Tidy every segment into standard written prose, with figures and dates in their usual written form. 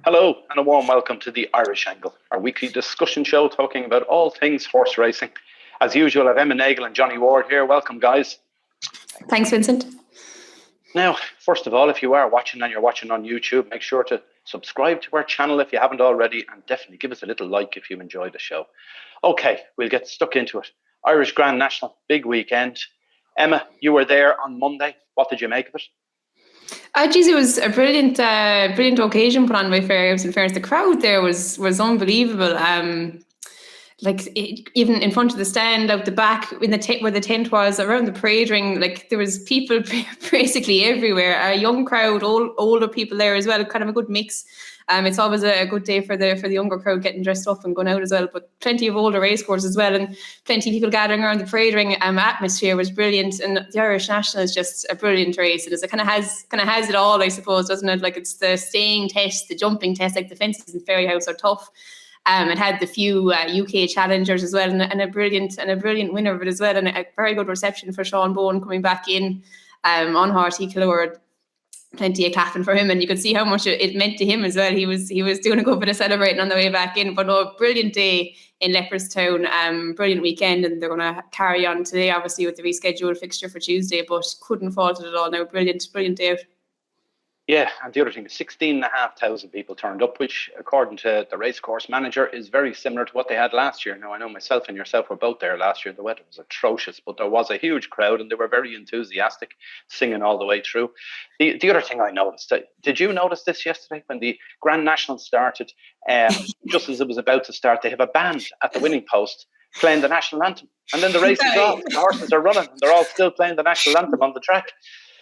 Hello and a warm welcome to the Irish Angle, our weekly discussion show talking about all things horse racing. As usual, I have Nagle and Johnny Ward here. Welcome, guys. Thanks, Vincent. Now, first of all, if you are watching and you're watching on YouTube, make sure to subscribe to our channel if you haven't already, and definitely give us a little like if you enjoy the show. Okay, we'll get stuck into it. Irish Grand National, big weekend. Emma, you were there on Monday. What did you make of it? It was a brilliant occasion put on by Fairhouse. In fairness, the crowd there was unbelievable. Even in front of the stand, out the back, in the tent where the tent was, around the parade ring, there was people basically everywhere. A young crowd, older people there as well. Kind of a good mix. It's always a good day for the younger crowd getting dressed up and going out as well. But plenty of older racecourses as well, and plenty of people gathering around the parade ring. Atmosphere was brilliant, and the Irish National is just a brilliant race. It kind of has it all, I suppose, doesn't it? Like, it's the staying test, the jumping test. Like, the fences in Fairhouse are tough. It had the few UK challengers as well, and a brilliant winner of it as well, and a very good reception for Sean Bowen coming back in on horse. He coloured plenty of clapping for him, and you could see how much it meant to him as well. He was doing a good bit of celebrating on the way back in. But no, brilliant day in Leopardstown, brilliant weekend, and they're going to carry on today, obviously, with the rescheduled fixture for Tuesday. But couldn't fault it at all. Now, brilliant day out. Yeah, and the other thing, 16,500 people turned up, which, according to the racecourse manager, is very similar to what they had last year. Now, I know myself and yourself were both there last year. The weather was atrocious, but there was a huge crowd, and they were very enthusiastic, singing all the way through. The other thing I noticed, did you notice this yesterday when the Grand National started? Just as it was about to start, they have a band at the winning post playing the national anthem, and then the race is off. The horses are running, and they're all still playing the national anthem on the track.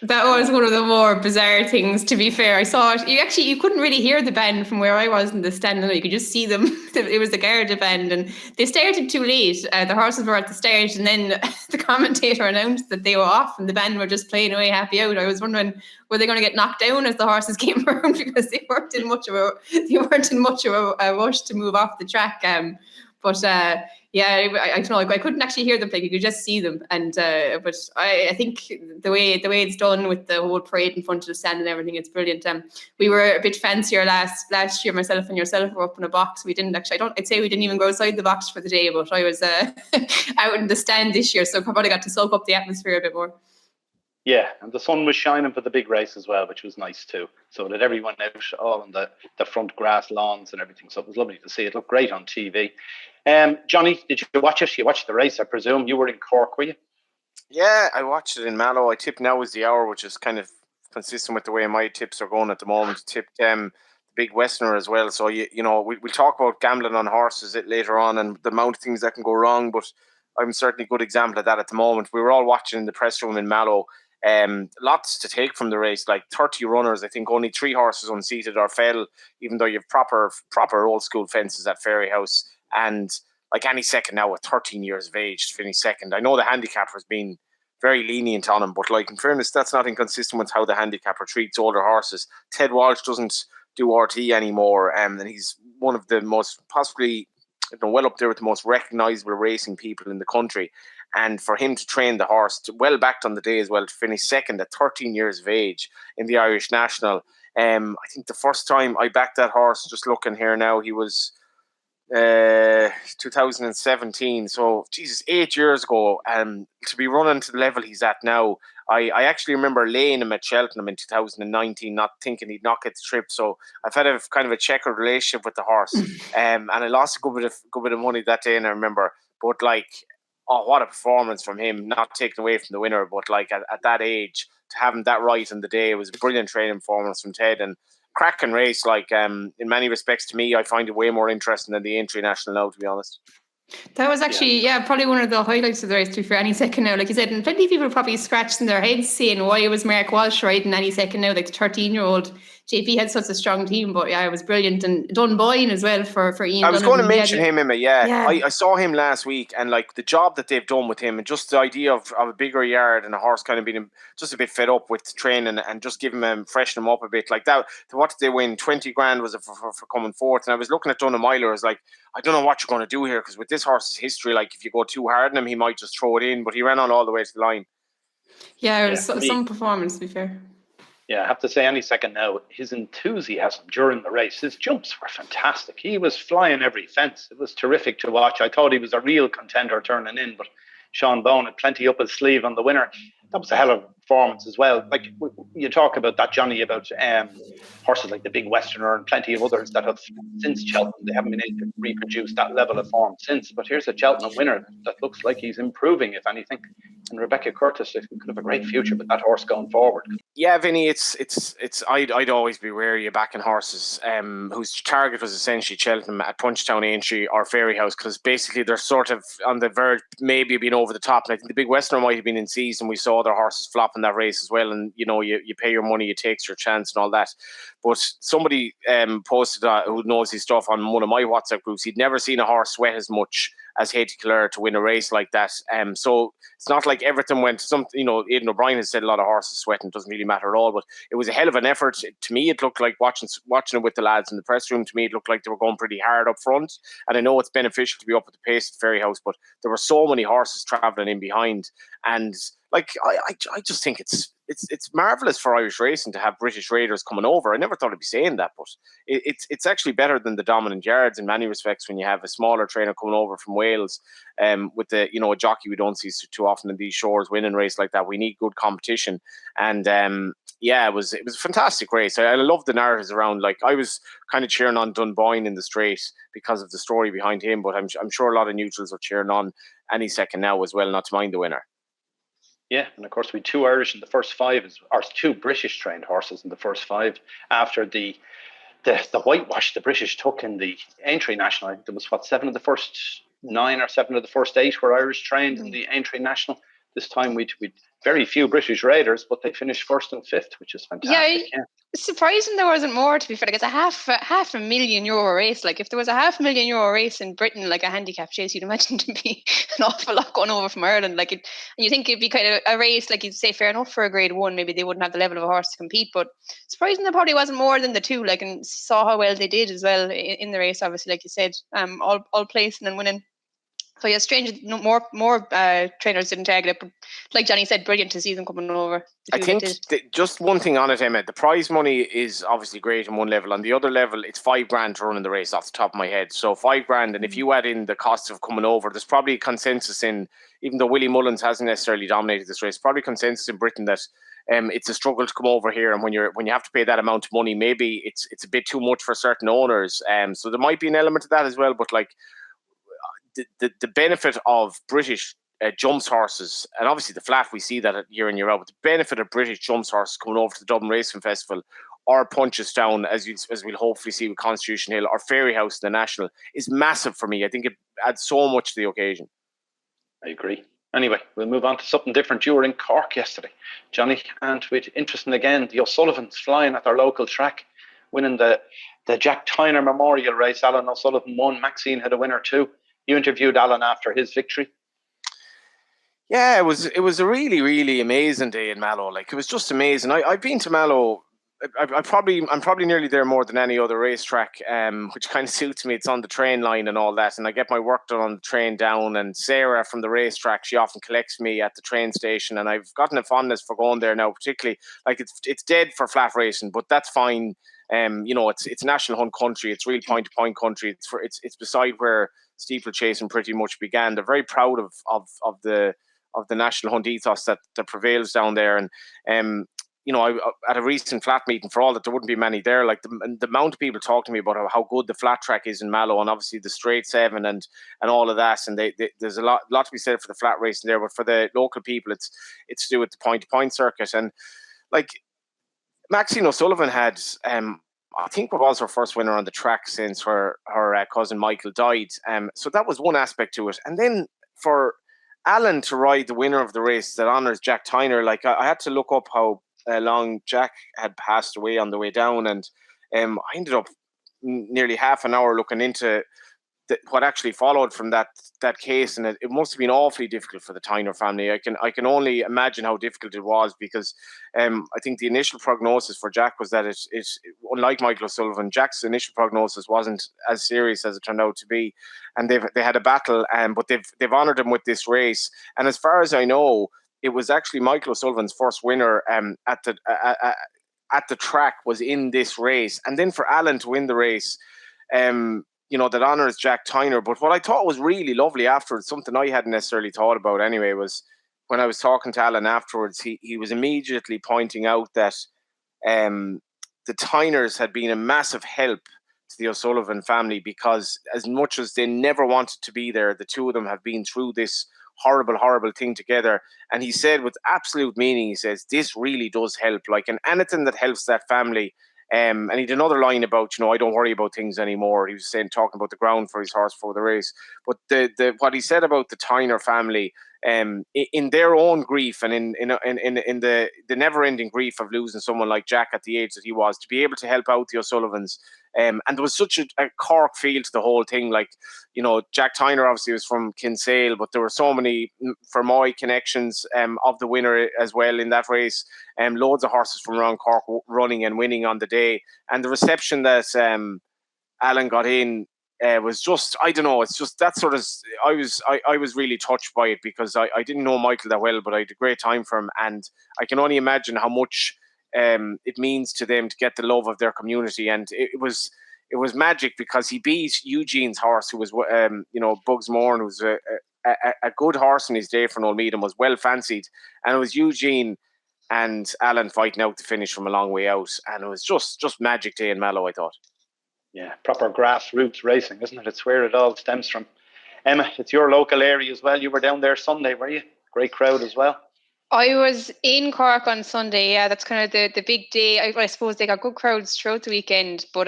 That was one of the more bizarre things, to be fair. I saw it. You couldn't really hear the band from where I was in the stand. You could just see them. It was the Garda band, and they started too late. The horses were at the start, and then the commentator announced that they were off, and the band were just playing away happy out. I was wondering, were they going to get knocked down as the horses came around, because they weren't in much of a rush to move off the track. Yeah, I don't know. I couldn't actually hear them play. You could just see them, and but I think the way it's done with the whole parade in front of the stand and everything, it's brilliant. We were a bit fancier last year. Myself and yourself were up in a box. We didn't actually. I'd say we didn't even go outside the box for the day, but I was out in the stand this year, so I probably got to soak up the atmosphere a bit more. Yeah, and the sun was shining for the big race as well, which was nice too. So that everyone out all on the front grass lawns and everything. So it was lovely to see. It looked great on TV. Johnny, did you watch it? You watched the race, I presume. You were in Cork, were you? Yeah, I watched it in Mallow. I tipped Now Is the Hour, which is kind of consistent with the way my tips are going at the moment. I tipped the Big Westerner as well. So, we'll talk about gambling on horses later on and the amount of things that can go wrong, but I'm certainly a good example of that at the moment. We were all watching in the press room in Mallow. Lots to take from the race, like 30 runners. I think only 3 horses unseated or fell, even though you have proper old school fences at Fairhouse. And like any second now, with 13 years of age to finish second. I know the handicapper has been very lenient on him, but in fairness, that's not inconsistent with how the handicapper treats older horses. Ted Walsh doesn't do RT anymore, and he's one of the most, possibly, well up there with the most recognisable racing people in the country. And for him to train the horse, well backed on the day as well, to finish second at 13 years of age in the Irish National. I think the first time I backed that horse, just looking here now, he was 2017. So, Jesus, 8 years ago. To be running to the level he's at now, I actually remember laying him at Skelton in 2019, not thinking he'd not get the trip. So I've had a kind of a checkered relationship with the horse, and I lost a good bit of money that day, and I remember. But what a performance from him! Not taken away from the winner, but at that age, to have him that right on the day, it was a brilliant training performance from Ted, and cracking race. In many respects, to me, I find it way more interesting than the Entry National now, to be honest. That was actually, probably one of the highlights of the race, to be fair. Any second now, like you said, and plenty of people probably scratching their heads saying why it was Mark Walsh riding any second now, like the 13-year-old. JP had such a strong team, but it was brilliant. And Dunboyne as well for Ian. I was going to mention him, Emma. I saw him last week, and the job that they've done with him, and just the idea of a bigger yard and a horse kind of being just a bit fed up with training, and just give him freshen him up a bit like that. What did they win? 20 grand was it for coming fourth? And I was looking at Dun Miler, I was like, I don't know what you're going to do here, because with this horse's history, if you go too hard on him, he might just throw it in. But he ran on all the way to the line. Yeah, it was some performance, to be fair. Yeah, I have to say, any second now, his enthusiasm during the race, his jumps were fantastic. He was flying every fence. It was terrific to watch. I thought he was a real contender turning in, but Sean Bone had plenty up his sleeve on the winner. That was a hell of a performance as well. Like you talk about that, Johnny, about horses like the Big Westerner and plenty of others that have, since Cheltenham, they haven't been able to reproduce that level of form since. But here's a Cheltenham winner that looks like he's improving, if anything. And Rebecca Curtis could have a great future with that horse going forward. Yeah, Vinny, I'd always be wary of backing horses whose target was essentially Cheltenham at Punchtown Aintree or Fairyhouse, because basically they're sort of on the verge, maybe being over the top. And I think the Big Westerner might have been in season. We saw their horses flop in that race as well. And, you know, you pay your money, you take your chance and all that. But somebody posted who knows his stuff on one of my WhatsApp groups. He'd never seen a horse sweat as much as Haiti Clare to win a race like that. So it's not like everything went, Aidan O'Brien has said a lot of horses sweating, doesn't really matter at all, but it was a hell of an effort. To me, it looked like watching it with the lads in the press room. To me, it looked like they were going pretty hard up front. And I know it's beneficial to be up at the pace at Fairyhouse, but there were so many horses travelling in behind. And like, I just think it's marvellous for Irish racing to have British raiders coming over. I never thought I'd be saying that, but it's actually better than the dominant yards in many respects when you have a smaller trainer coming over from Wales with a jockey we don't see too often in these shores winning race like that. We need good competition. And it was a fantastic race. I love the narratives around. Like, I was kind of cheering on Dunboyne in the straight because of the story behind him, but I'm sure a lot of neutrals are cheering on any second now as well, not to mind the winner. Yeah, and of course we had two Irish in the first five, or two British trained horses in the first five after the whitewash the British took in the Aintree National. I think there was 7 of the first 9 or 7 of the first 8 were Irish trained in the Aintree National. This time we'd very few British raiders, but they finished 1st and 5th, which is fantastic. Yeah. It's surprising there wasn't more, to be fair. Like, it's a half €500,000 race. Like, if there was a €500,000 race in Britain, like a handicap chase, you'd imagine to be an awful lot going over from Ireland. Like, and you think it'd be kind of a race, like you'd say, fair enough for a grade 1. Maybe they wouldn't have the level of a horse to compete, but surprising there probably wasn't more than the 2. Like, and saw how well they did as well in the race. Obviously, like you said, all placing and winning. So yeah, strange. More trainers didn't tag it. But like Johnny said, brilliant to see them coming over. I think just one thing on it, Emma. The prize money is obviously great on one level. On the other level, it's $5,000 to run in the race off the top of my head. So $5,000, and if you add in the cost of coming over, there's probably consensus in. Even though Willie Mullins hasn't necessarily dominated this race, probably consensus in Britain that it's a struggle to come over here, and when you have to pay that amount of money, maybe it's a bit too much for certain owners. So there might be an element of that as well. But like, the benefit of British jumps horses, and obviously the flat, we see that year in year out, but the benefit of British jumps horses coming over to the Dublin Racing Festival or Punchestown, as we'll hopefully see with Constitution Hill or Fairyhouse, the National, is massive for me. I think it adds so much to the occasion. I agree. Anyway, we'll move on to something different. You were in Cork yesterday, Johnny, and with interesting again, the O'Sullivans flying at their local track, winning the Jack Tyner Memorial Race. Alan O'Sullivan won. Maxine had a winner too. You interviewed Alan after his victory. Yeah, it was a really, really amazing day in Mallow. Like, it was just amazing. I've been to Mallow. I'm probably nearly there more than any other racetrack, which kind of suits me. It's on the train line and all that, and I get my work done on the train down. And Sarah from the racetrack, she often collects me at the train station, and I've gotten a fondness for going there now. Particularly, like, it's dead for flat racing, but that's fine. It's national hunt country. It's real point to point country. It's beside where steeplechasing pretty much began. They're very proud of the national hunt ethos that prevails down there. And I at a recent flat meeting, for all that there wouldn't be many there, like the amount of people talk to me about how good the flat track is in Mallow, and obviously the straight 7 and all of that. And there's a lot to be said for the flat racing there, but for the local people, it's to do with the point to point circuit. And like, Maxine O'Sullivan had I think what was her first winner on the track since her cousin Michael died. So that was one aspect to it. And then for Alan to ride the winner of the race that honours Jack Tyner, like, I had to look up how long Jack had passed away on the way down, and I ended up nearly half an hour looking into what actually followed from that case, and it must have been awfully difficult for the Tyner family. I can only imagine how difficult it was, because I think the initial prognosis for Jack was that it's unlike Michael O'Sullivan, Jack's initial prognosis wasn't as serious as it turned out to be, and they had a battle, but they've honoured him with this race. And as far as I know, it was actually Michael O'Sullivan's first winner at at the track was in this race. And then for Alan to win the race, that honours Jack Tyner. But what I thought was really lovely afterwards, something I hadn't necessarily thought about anyway, was when I was talking to Alan afterwards, he was immediately pointing out that the Tyners had been a massive help to the O'Sullivan family, because as much as they never wanted to be there, the two of them have been through this horrible, horrible thing together. And he said with absolute meaning, he says, this really does help. Like, and anything that helps that family. And he did another line about, I don't worry about things anymore. He was talking about the ground for his horse for the race. But what he said about the Tyner family, in their own grief and in the never-ending grief of losing someone like Jack at the age that he was, to be able to help out the O'Sullivans. And there was such a Cork feel to the whole thing. Like, Jack Tyner obviously was from Kinsale, but there were so many Fermoy connections of the winner as well in that race. Loads of horses from around Cork running and winning on the day. And the reception that Alan got in was just, I don't know, it's just that sort of, I was really touched by it, because I didn't know Michael that well, but I had a great time for him. And I can only imagine how much it means to them to get the love of their community. And it was magic, because he beat Eugene's horse, who was Bugs Moran, who was a good horse in his day for Old Mead and was well fancied, and it was Eugene and Alan fighting out the finish from a long way out, and it was just magic day in Mallow, I thought. Yeah, proper grassroots racing, isn't it? It's where it all stems from. Emma, it's your local area as well. You were down there Sunday, were you? Great crowd as well. I was in Cork on Sunday. Yeah, that's kind of the big day. I suppose they got good crowds throughout the weekend, but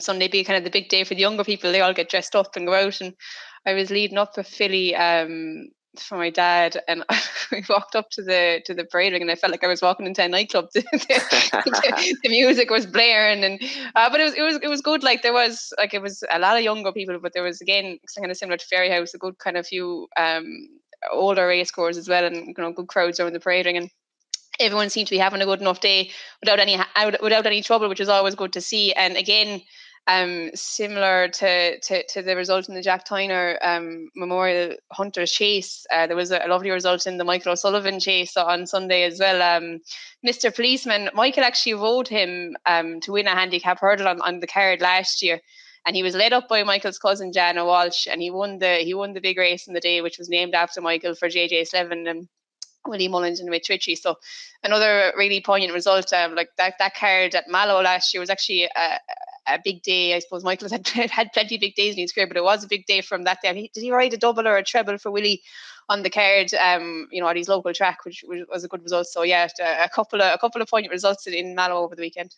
Sunday being kind of the big day for the younger people. They all get dressed up and go out. And I was leading up with Philly for my dad, and we walked up to the parade ring, and I felt like I was walking into a nightclub. The music was blaring, and but it was good. Like, there was it was a lot of younger people, but there was, again, kind of similar to Ferry House, a good kind of few older race cars as well, and good crowds around the parade ring, and everyone seemed to be having a good enough day without any trouble, which is always good to see. And again, similar to the result in the Jack Tyner Memorial Hunters Chase, there was a lovely result in the Michael O'Sullivan Chase on Sunday as well. Mr. Policeman, Michael actually rode him to win a handicap hurdle on the card last year. And he was led up by Michael's cousin Jana Walsh, and he won the big race in the day, which was named after Michael, for JJ Slevin and Willie Mullins and Rich Ritchie. So another really poignant result. Like that card at Mallow last year was actually a big day. I suppose Michael had plenty of big days in his career, but it was a big day from that day. Did he ride a double or a treble for Willie on the card? At his local track, which was a good result. So yeah, a couple of poignant results in Mallow over the weekend.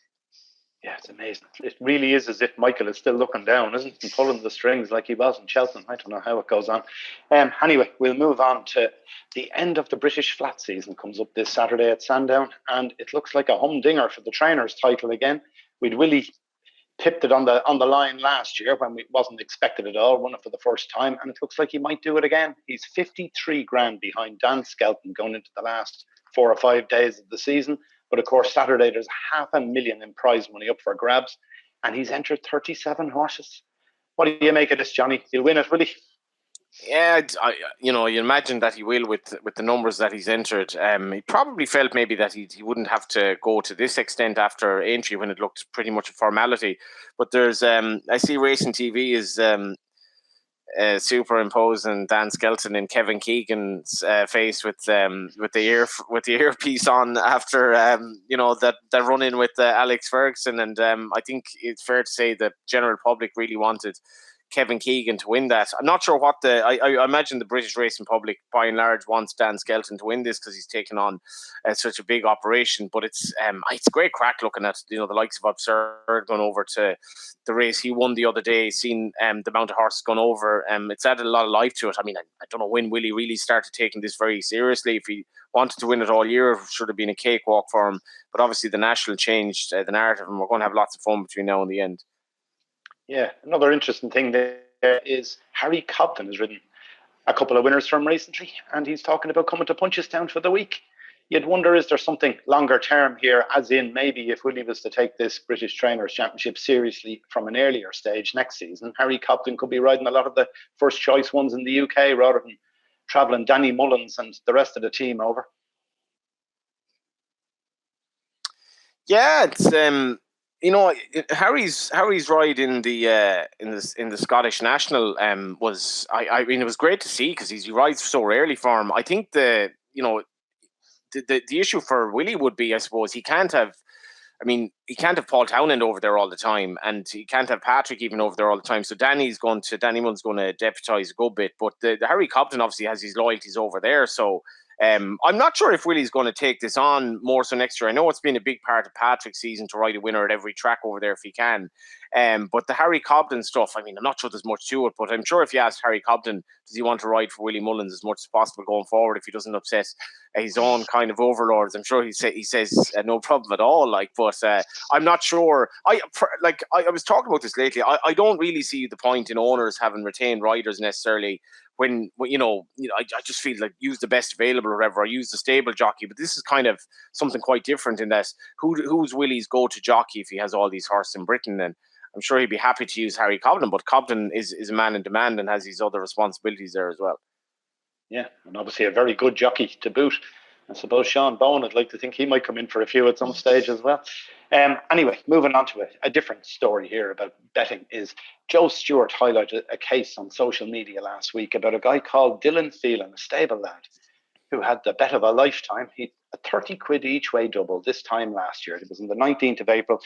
Yeah, it's amazing. It really is as if Michael is still looking down, isn't he? And pulling the strings like he was in Skelton. I don't know how it goes on. Anyway, we'll move on to the end of the British flat season. Comes up this Saturday at Sandown, and it looks like a humdinger for the trainers' title again. We'd Willie tipped it on the line last year when we wasn't expected at all, won it for the first time, and it looks like he might do it again. He's 53 grand behind Dan Skelton going into the last 4 or 5 days of the season. But of course, Saturday there's $500,000 in prize money up for grabs, and he's entered 37 horses. What do you make of this, Johnny? He'll win it, will he? Yeah, you imagine that he will with the numbers that he's entered. He probably felt maybe that he wouldn't have to go to this extent after entry when it looked pretty much a formality. But there's I see Racing TV is superimposing Dan Skelton in Kevin Keegan's face with the earpiece on after that run in with Alex Ferguson, and I think it's fair to say that general public really wanted Kevin Keegan to win that. I'm not sure what I imagine the British racing public by and large wants Dan Skelton to win this because he's taken on such a big operation. But it's great crack looking at the likes of Absurd going over to the race he won the other day, seeing the amount of horses gone over. It's added a lot of life to it. I mean, I don't know when Willie really started taking this very seriously. If he wanted to win it all year, it should have been a cakewalk for him. But obviously the National changed the narrative, and we're going to have lots of fun between now and the end. Yeah, another interesting thing there is Harry Cobden has ridden a couple of winners from recently, and he's talking about coming to Punchestown for the week. You'd wonder, is there something longer term here, as in maybe if Willie was to take this British Trainers' Championship seriously from an earlier stage next season, Harry Cobden could be riding a lot of the first choice ones in the UK rather than travelling Danny Mullins and the rest of the team over. Yeah, it's Harry's ride in the Scottish National was I mean, it was great to see because he rides so rarely for him. I think the issue for Willie would be, I suppose, he can't have Paul Townend over there all the time, and he can't have Patrick even over there all the time. So Danny Mullins going to deputise a good bit, but the Harry Cobden obviously has his loyalties over there. So I'm not sure if Willie's going to take this on more so next year. I know it's been a big part of Patrick's season to ride a winner at every track over there if he can. But the Harry Cobden stuff, I mean, I'm not sure there's much to it, but I'm sure if you asked Harry Cobden, does he want to ride for Willie Mullins as much as possible going forward if he doesn't upset his own kind of overlords? I'm sure he says no problem at all. But I'm not sure. I was talking about this lately. I don't really see the point in owners having retained riders necessarily. When I just feel like use the best available or whatever, or use the stable jockey. But this is kind of something quite different in that who's Willie's go-to jockey if he has all these horses in Britain? And I'm sure he'd be happy to use Harry Cobden, but Cobden is a man in demand and has these other responsibilities there as well. Yeah, and obviously a very good jockey to boot. I suppose Sean Bowen, I'd like to think he might come in for a few at some stage as well. Anyway, moving on to a different story here about betting is Joe Stewart highlighted a case on social media last week about a guy called Dylan Phelan, a stable lad, who had the bet of a lifetime. He a 30 quid each way double this time last year. It was on the 19th of April.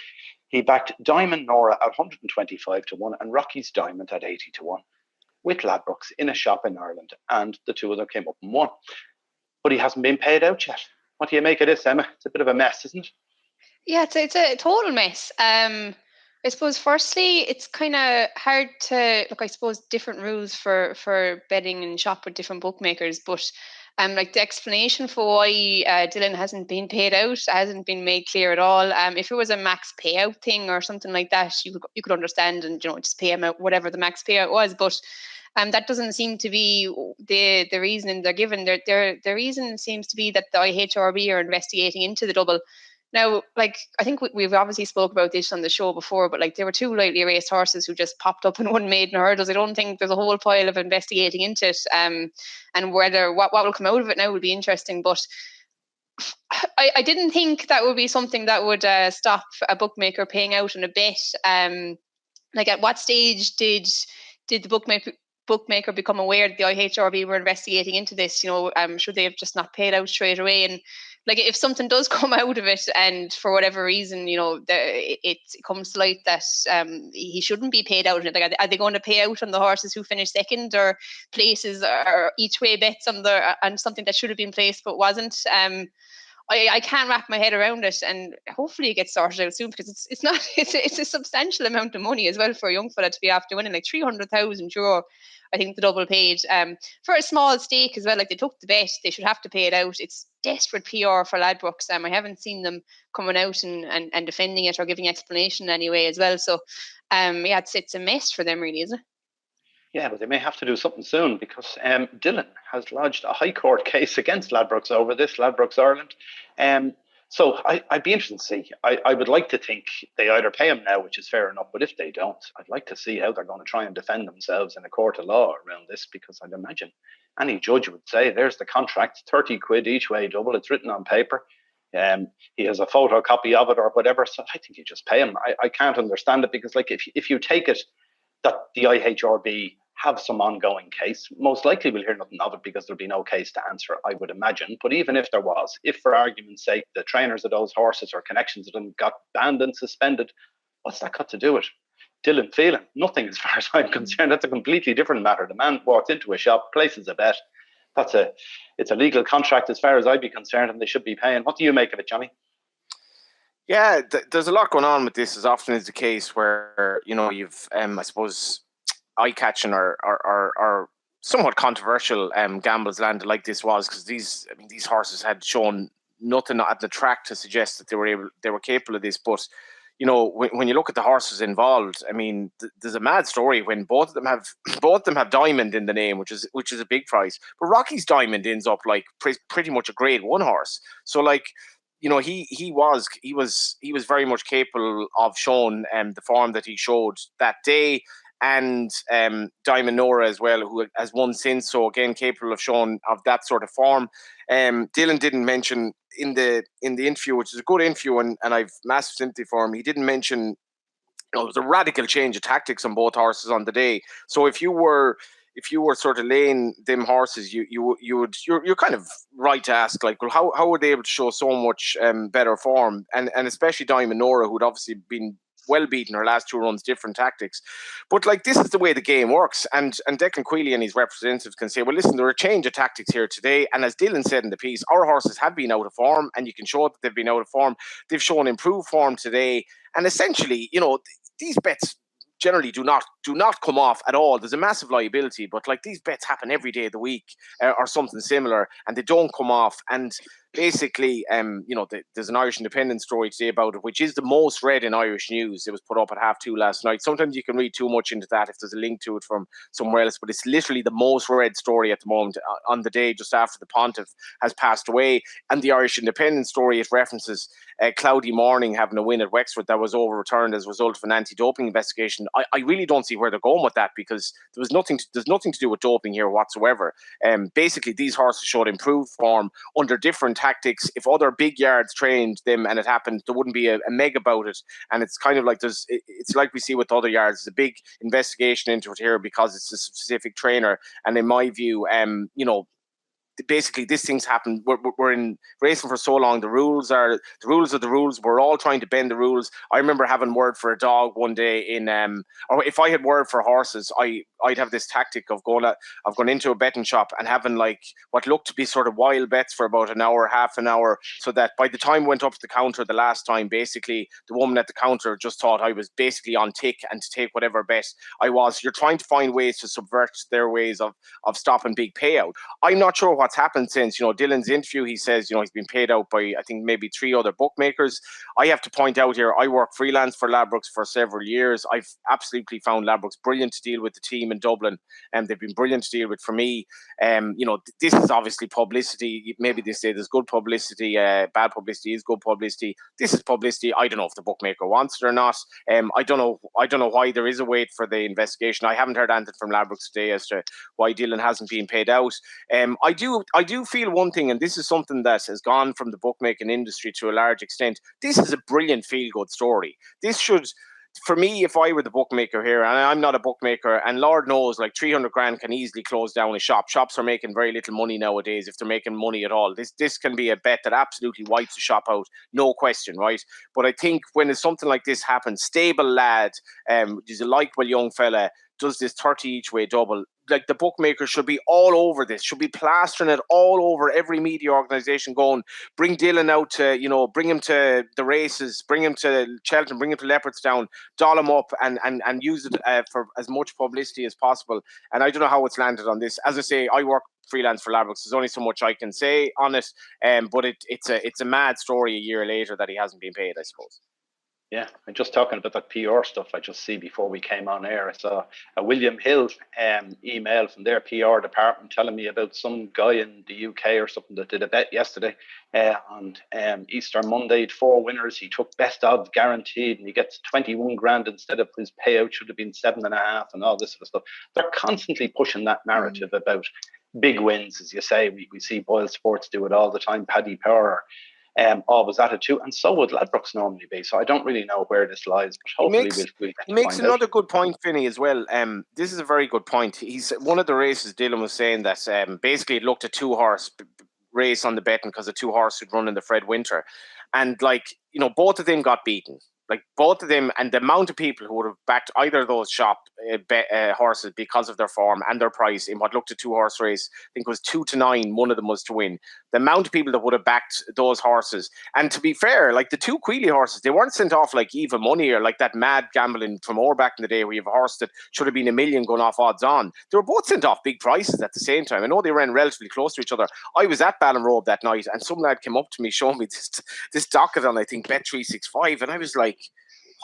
He backed Diamond Nora at 125 to 1 and Rocky's Diamond at 80 to 1 with Ladbrokes in a shop in Ireland, and the two of them came up and won. But he hasn't been paid out yet. What do you make of this, Emma? It's a bit of a mess, isn't it? Yeah, it's a total mess. I suppose firstly, it's kind of hard to look. I suppose different rules for betting and shop with different bookmakers, but like the explanation for why Dylan hasn't been paid out hasn't been made clear at all. If it was a max payout thing or something like that, you could understand and just pay him out whatever the max payout was, but. That doesn't seem to be the reasoning they're given. The reason seems to be that the IHRB are investigating into the double. Now, like, I think we've obviously spoke about this on the show before, but like there were two lightly raced horses who just popped up and won maiden hurdles. I don't think there's a whole pile of investigating into it. And whether what will come out of it now will be interesting. But I didn't think that would be something that would stop a bookmaker paying out on a bet. Like, at what stage did the bookmaker become aware that the IHRB were investigating into this? Should they have just not paid out straight away? And like, if something does come out of it and for whatever reason, it comes to light that he shouldn't be paid out, like, are they going to pay out on the horses who finished second, or places, or each way bets on something that should have been placed but wasn't? I can't wrap my head around it, and hopefully it gets sorted out soon, because it's a substantial amount of money as well for a young fella to be after winning, like €300,000. I think the double paid for a small stake as well. Like, they took the bet, they should have to pay it out. It's desperate PR for Ladbrokes. I haven't seen them coming out and defending it or giving explanation anyway as well. So it's a mess for them, really, isn't it? Yeah, but they may have to do something soon, because Dylan has lodged a High Court case against Ladbrokes over this, Ladbrokes Ireland. So I'd be interested to see. I would like to think they either pay him now, which is fair enough, but if they don't, I'd like to see how they're going to try and defend themselves in a court of law around this, because I'd imagine any judge would say, there's the contract, 30 quid each way double, it's written on paper. He has a photocopy of it or whatever, so I think you just pay him. I can't understand it, because like, if you take it that the IHRB have some ongoing case, most likely we'll hear nothing of it, because there'll be no case to answer, I would imagine. But even if there was, if for argument's sake the trainers of those horses or connections of them got banned and suspended, what's that got to do with Dylan Phelan? Nothing, as far as I'm concerned. That's a completely different matter. The man walks into a shop, places a bet. It's a legal contract as far as I'd be concerned, and they should be paying. What do you make of it, Johnny? Yeah, there's a lot going on with this, as often is the case, where you've I suppose eye-catching or somewhat controversial gambles landed like this was, because these horses had shown nothing at the track to suggest that they were capable of this. But when you look at the horses involved, there's a mad story when both of them have Diamond in the name, which is a big price. But Rocky's Diamond ends up like pretty much a Grade 1 horse. So like, he was very much capable of showing the form that he showed that day. and Diamond Nora as well, who has won since. So again, capable of showing of that sort of form. Dylan didn't mention in the interview, which is a good interview, and I've massive sympathy for him. He didn't mention it was a radical change of tactics on both horses on the day. So if you were sort of laying them horses, you're kind of right to ask, like, well, how were they able to show so much better form? And especially Diamond Nora, who'd obviously been well beaten her last 2 runs, different tactics. But like, this is the way the game works. And Declan Queally and his representatives can say, well, listen, there are a change of tactics here today. And as Dylan said in the piece, our horses have been out of form, and you can show that they've been out of form. They've shown improved form today. And essentially, these bets generally do not come off at all. There's a massive liability, but like, these bets happen every day of the week or something similar, and they don't come off. And basically, there's an Irish Independent story today about it, which is the most read in Irish news. It was put up at 2:30 last night. Sometimes you can read too much into that if there's a link to it from somewhere else, but it's literally the most read story at the moment on the day just after the Pontiff has passed away. And the Irish Independent story, it references Cloudy Morning having a win at Wexford that was overturned as a result of an anti-doping investigation. I really don't see where they're going with that, because there's nothing to do with doping here whatsoever. Basically, these horses showed improved form under different tactics. If other big yards trained them and it happened, there wouldn't be a meg about it. And it's kind of like it's like we see with other yards. There's a big investigation into it here because it's a specific trainer. And in my view, basically, these things happen. We're in racing for so long. The rules are the rules. We're all trying to bend the rules. I remember having word for a dog one day in, or if I had word for horses, I'd have this tactic of going into a betting shop and having like what looked to be sort of wild bets for about an hour, half an hour, so that by the time I went up to the counter the last time, basically the woman at the counter just thought I was basically on tick and to take whatever bet I was. You're trying to find ways to subvert their ways of stopping big payout. I'm not sure what's happened since. Dylan's interview, he says, he's been paid out by, I think, maybe 3 other bookmakers. I have to point out here, I work freelance for Ladbrokes for several years. I've absolutely found Ladbrokes brilliant to deal with the team in Dublin, and they've been brilliant to deal with for me. This is obviously publicity. Maybe they say there's good publicity, bad publicity is good publicity. This is publicity. I don't know if the bookmaker wants it or not. I don't know why there is a wait for the investigation. I haven't heard anything from Ladbrokes today as to why Dylan hasn't been paid out. I do feel one thing, and this is something that has gone from the bookmaking industry to a large extent. This is a brilliant feel-good story. This should, for me, if I were the bookmaker here, and I'm not a bookmaker, and Lord knows, like 300 grand can easily close down a shop. Shops are making very little money nowadays, if they're making money at all. This can be a bet that absolutely wipes a shop out, no question, right? But I think when something like this happens, stable lad, he's a likable young fella, does this 30 each way double. Like, the bookmakers should be all over this, should be plastering it all over every media organisation, going, bring Dylan out to, bring him to the races, bring him to Skelton, bring him to Leopardstown, doll him up and use it for as much publicity as possible. And I don't know how it's landed on this. As I say, I work freelance for Ladbrokes. There's only so much I can say on it, but it's a mad story a year later that he hasn't been paid, I suppose. Yeah, and just talking about that PR stuff, I just see before we came on air, I saw a William Hill email from their PR department telling me about some guy in the UK or something that did a bet yesterday on Easter Monday, 4 winners. He took best odds guaranteed, and he gets 21 grand instead of his payout should have been 7.5, and all this sort of stuff. They're constantly pushing that narrative about big wins, as you say. We see Boyle Sports do it all the time. Paddy Power always at it too, and so would Ladbrokes normally be. So I don't really know where this lies, but hopefully we'll he makes another good point, Finney, as well. This is a very good point. He's one of the races. Dylan was saying that basically it looked at 2-horse race on the betting because the 2-horse would run in the Fred Winter, and both of them got beaten. Like, both of them, and the amount of people who would have backed either of those horses because of their form and their price in what looked a 2-horse race, I think it was 2-9, one of them was to win. The amount of people that would have backed those horses. And to be fair, like the 2 Queally horses, they weren't sent off like Eva Money or like that mad gambling from more back in the day where you have a horse that should have been $1 million going off odds on. They were both sent off big prices at the same time. I know they ran relatively close to each other. I was at Ballinrobe that night, and some lad came up to me showing me this docket on, I think, Bet365, and I was like,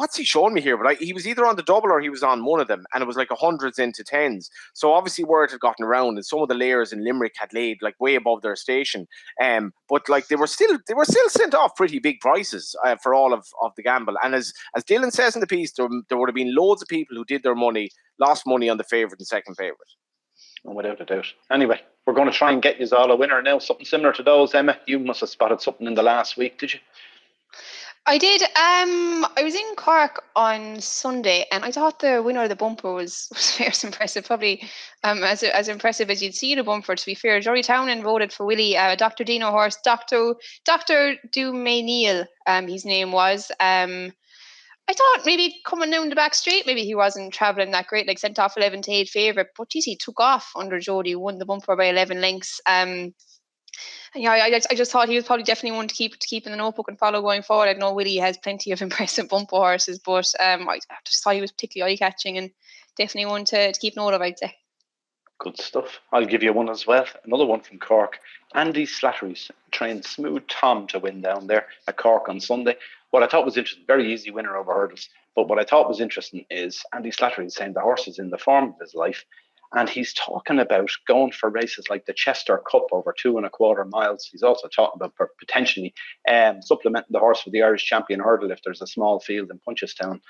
what's he showing me here? But he was either on the double or he was on one of them, and it was like 100s into 10s. So obviously word had gotten around, and some of the layers in Limerick had laid like way above their station. But like they were still sent off pretty big prices for all of the gamble. And as Dylan says in the piece, there would have been loads of people who did their money, lost money on the favourite and second favourite. Oh, without a doubt. Anyway, we're going to try and get you all a winner now. Something similar to those, Emma. You must have spotted something in the last week, did you? I did. I was in Cork on Sunday, and I thought the winner of the bumper was very impressive. Probably as impressive as you'd see the bumper. To be fair, Jory Townend voted for Willie. Dr. Dino horse, Dr. Dumainil, his name was. I thought maybe coming down the back straight, maybe he wasn't travelling that great, like sent off 11 to 8 favourite. But geez, he took off under Jody, won the bumper by 11 lengths. Yeah, I just thought he was probably definitely one to keep in the notebook and follow going forward. I know Willie has plenty of impressive bumper horses, but I just thought he was particularly eye-catching and definitely one to keep note of, I'd say. Good stuff. I'll give you one as well. Another one from Cork. Andy Slattery's trained Smooth Tom to win down there at Cork on Sunday. What I thought was interesting, very easy winner over hurdles. But what I thought was interesting is Andy Slattery is saying the horse is in the form of his life. And he's talking about going for races like the Chester Cup over 2.25 miles. He's also talking about potentially supplementing the horse with the Irish Champion Hurdle if there's a small field in Punchestown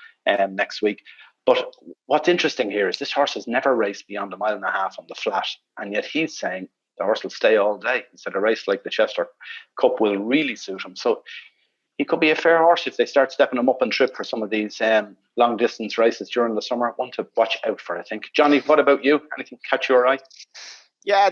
next week. But what's interesting here is this horse has never raced beyond 1.5 miles on the flat. And yet he's saying the horse will stay all day. He said a race like the Chester Cup will really suit him. So he could be a fair horse if they start stepping him up and trip for some of these long distance races during the summer. One to watch out for, I think. Johnny, what about you? Anything catch your eye? Yeah,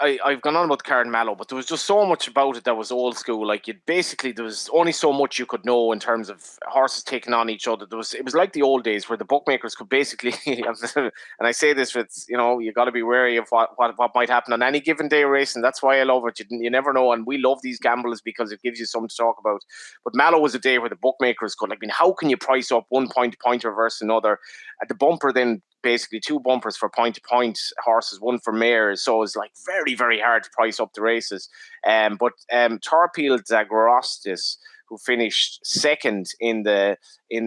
I've gone on about the Card Mallow, but there was just so much about it that was old school. Like there was only so much you could know in terms of horses taking on each other. It was like the old days where the bookmakers could basically, and I say this with, you got to be wary of what might happen on any given day racing. That's why I love it. You never know, and we love these gambles because it gives you something to talk about. But Mallow was a day where the bookmakers could, how can you price up one pointer versus another? At the bumper then, basically 2 bumpers for point-to-point horses, 1 for mares. So it's like very, very hard to price up the races. But Torpil Zagrostis, who finished second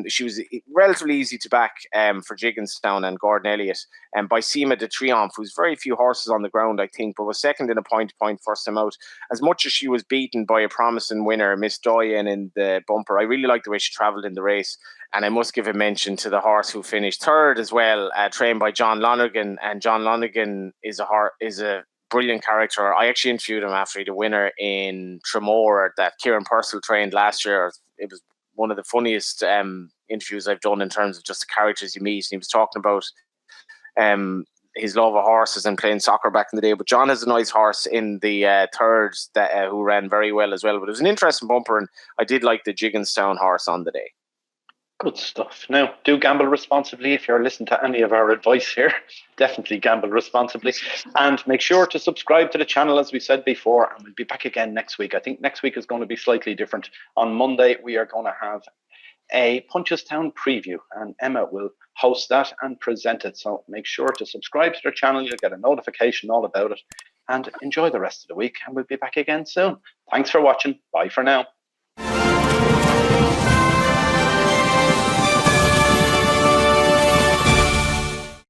she was relatively easy to back for Jigginstown and Gordon Elliott, and by Sima de Triomphe, who's very few horses on the ground, I think, but was second in a point-to-point first time out. As much as she was beaten by a promising winner, Miss Doyen, in the bumper, I really liked the way she travelled in the race. And I must give a mention to the horse who finished third as well, trained by John Lonergan. And John Lonergan is a brilliant character. I actually interviewed him after the winner in Tremor that Kieran Purcell trained last year. It was one of the funniest interviews I've done in terms of just the characters you meet. And he was talking about his love of horses and playing soccer back in the day. But John has a nice horse in the third who ran very well as well. But it was an interesting bumper, and I did like the Jigginstown horse on the day. Good stuff. Now, do gamble responsibly. If you're listening to any of our advice here, definitely gamble responsibly. And make sure to subscribe to the channel, as we said before, and we'll be back again next week. I think next week is going to be slightly different. On Monday, we are going to have a Punchestown preview, and Emma will host that and present it. So make sure to subscribe to the channel. You'll get a notification all about it. And enjoy the rest of the week, and we'll be back again soon. Thanks for watching. Bye for now.